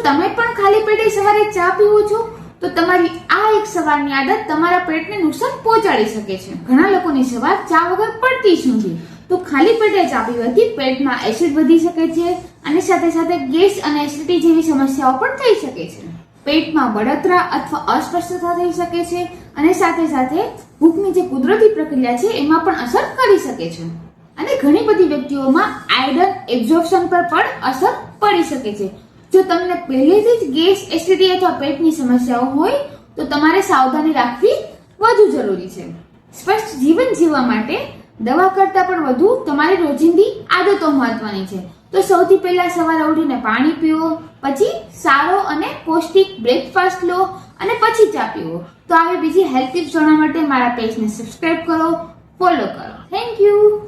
તમે પણ ખાલી પેટે સવારે ચા પીવો છો? તો તમારી આ એક સવારની આદત તમારા પેટને નુકસાન પહોંચાડી શકે છે. ઘણા લોકોની સવાર ચા વગર પડતી જ નથી. તો ખાલી પેટે ચા પીવાથી પેટમાં એસિડ વધી શકે છે અને સાથે સાથે ગેસ અને એસિડિટી જેવી સમસ્યાઓ પણ થઈ શકે છે. પેટમાં બળતરા અથવા અસ્પષ્ટતા થઈ શકે છે અને સાથે સાથે ભૂખની જે કુદરતી પ્રક્રિયા છે એમાં પણ અસર કરી શકે છે. અને ઘણી બધી વ્યક્તિઓમાં આયોડિન એબ્ઝોર્પ્શન પર પણ અસર પડી શકે છે. જો તમને પહેલેથી જ ગેસ, એસિડિટી અથવા પેટની સમસ્યાઓ હોય તો તમારે સાવધાની રાખવી વધુ જરૂરી છે. સ્વસ્થ જીવન જીવવા માટે દવા કરતાં પણ વધુ તમારી રોજિંદી આદતો મહત્વની છે. તો સૌથી પહેલા સવારે ઉઠીને પાણી પીવો, પછી સારો અને પૌષ્ટિક બ્રેકફાસ્ટ લો અને પછી ચા પીવો. તો આવી બીજી હેલ્થ ટિપ્સ જાણવા માટે મારા પેજને સબસ્ક્રાઇબ કરો, ફોલો કરો. Thank you.